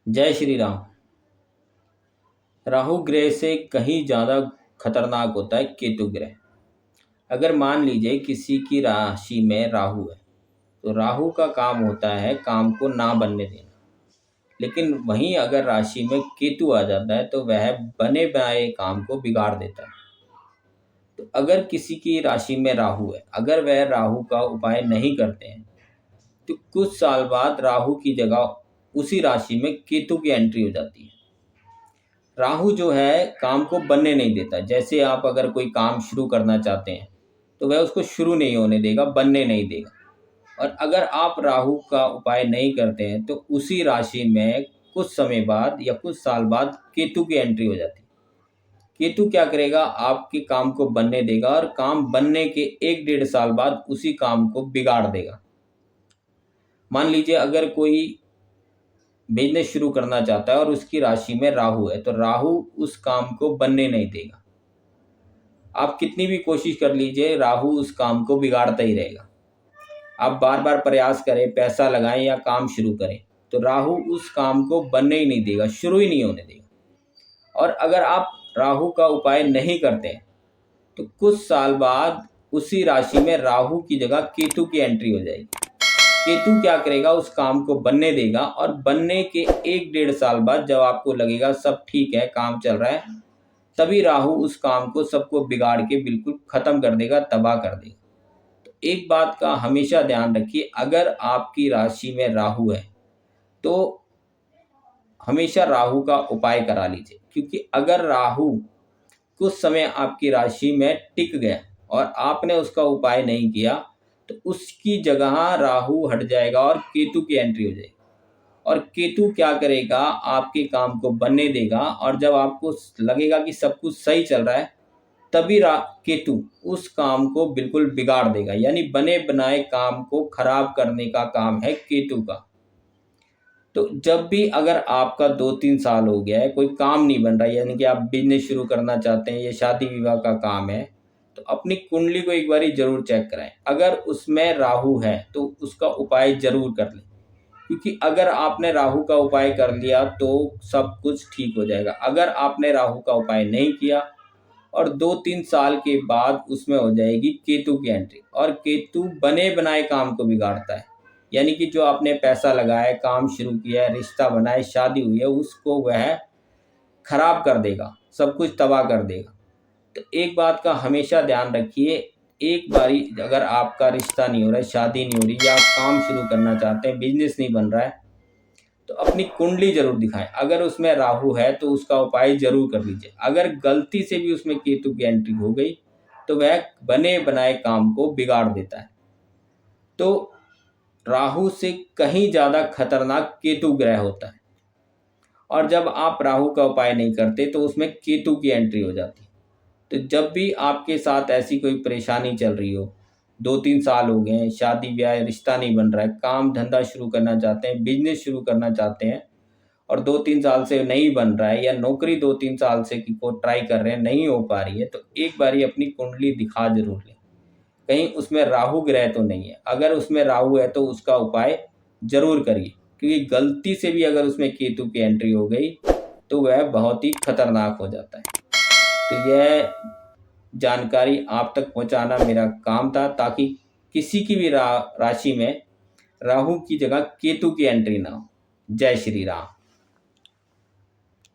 जय श्री राम। राहु ग्रह से कहीं ज़्यादा खतरनाक होता है केतु ग्रह। अगर मान लीजिए किसी की राशि में राहु है तो राहु का काम होता है काम को ना बनने देना। लेकिन वहीं अगर राशि में केतु आ जाता है तो वह बने बनाए काम को बिगाड़ देता है। तो अगर किसी की राशि में राहु है, अगर वह राहु का उपाय नहीं करते हैं तो कुछ साल बाद राहु की जगह उसी राशि में केतु की एंट्री हो जाती है। राहु जो है काम को बनने नहीं देता। जैसे आप अगर कोई काम शुरू करना चाहते हैं तो वह उसको शुरू नहीं होने देगा, बनने नहीं देगा। और अगर आप राहु का उपाय नहीं करते हैं तो उसी राशि में कुछ समय बाद या कुछ साल बाद केतु की एंट्री हो जाती है। केतु क्या करेगा, आपके काम को बनने देगा और काम बनने के 1 डेढ़ साल बाद उसी काम को बिगाड़ देगा। मान लीजिए अगर कोई बिजनेस शुरू करना चाहता है और उसकी राशि में राहु है तो राहु उस काम को बनने नहीं देगा। आप कितनी भी कोशिश कर लीजिए, राहु उस काम को बिगाड़ता ही रहेगा। आप बार बार प्रयास करें, पैसा लगाएं या काम शुरू करें तो राहु उस काम को बनने ही नहीं देगा, शुरू ही नहीं होने देगा। और अगर आप राहु का उपाय नहीं करते हैं तो कुछ साल बाद उसी राशि में राहु की जगह केतु की एंट्री हो जाएगी। केतु क्या करेगा, उस काम को बनने देगा और बनने के 1 डेढ़ साल बाद जब आपको लगेगा सब ठीक है, काम चल रहा है, तभी राहु उस काम को सबको बिगाड़ के बिल्कुल खत्म कर देगा, तबाह कर देगा। तो एक बात का हमेशा ध्यान रखिए, अगर आपकी राशि में राहु है तो हमेशा राहु का उपाय करा लीजिए। क्योंकि अगर राहु कुछ समय आपकी राशि में टिक गया और आपने उसका उपाय नहीं किया तो उसकी जगह राहु हट जाएगा और केतु की एंट्री हो जाएगी। और केतु क्या करेगा, आपके काम को बनने देगा और जब आपको लगेगा कि सब कुछ सही चल रहा है तभी केतु उस काम को बिल्कुल बिगाड़ देगा। यानी बने बनाए काम को खराब करने का काम है केतु का। तो जब भी अगर आपका 2-3 साल हो गया है, कोई काम नहीं बन रहा है, यानी कि आप बिजनेस शुरू करना चाहते हैं, ये शादी विवाह का काम है, तो अपनी कुंडली को एक बारी जरूर चेक कराएं। अगर उसमें राहु है तो उसका उपाय जरूर कर लें। क्योंकि अगर आपने राहु का उपाय कर लिया तो सब कुछ ठीक हो जाएगा। अगर आपने राहु का उपाय नहीं किया और 2-3 साल के बाद उसमें हो जाएगी केतु की एंट्री। और केतु बने बनाए काम को बिगाड़ता है। यानी कि जो आपने पैसा लगाया, काम शुरू किया है, रिश्ता बनाए, शादी हुई है, उसको वह खराब कर देगा, सब कुछ तबाह कर देगा। तो एक बात का हमेशा ध्यान रखिए, एक बारी अगर आपका रिश्ता नहीं हो रहा है, शादी नहीं हो रही या आप काम शुरू करना चाहते हैं, बिजनेस नहीं बन रहा है, तो अपनी कुंडली जरूर दिखाएं। अगर उसमें राहु है तो उसका उपाय जरूर कर लीजिए। अगर गलती से भी उसमें केतु की एंट्री हो गई तो वह बने बनाए काम को बिगाड़ देता है। तो राहु से कहीं ज़्यादा खतरनाक केतु ग्रह होता है। और जब आप राहु का उपाय नहीं करते तो उसमें केतु की एंट्री हो जाती है। तो जब भी आपके साथ ऐसी कोई परेशानी चल रही हो, 2-3 साल हो गए हैं, शादी ब्याह रिश्ता नहीं बन रहा है, काम धंधा शुरू करना चाहते हैं, बिजनेस शुरू करना चाहते हैं और 2-3 साल से नहीं बन रहा है, या नौकरी 2-3 साल से को ट्राई कर रहे हैं, नहीं हो पा रही है, तो एक बारी अपनी कुंडली दिखा जरूर लें, कहीं उसमें राहु ग्रह तो नहीं है। अगर उसमें राहु है तो उसका उपाय जरूर करिए। क्योंकि गलती से भी अगर उसमें केतु की एंट्री हो गई तो वह बहुत ही खतरनाक हो जाता है। तो यह जानकारी आप तक पहुंचाना मेरा काम था, ताकि किसी की भी राशि में राहु की जगह केतु की एंट्री ना हो। जय श्री राम।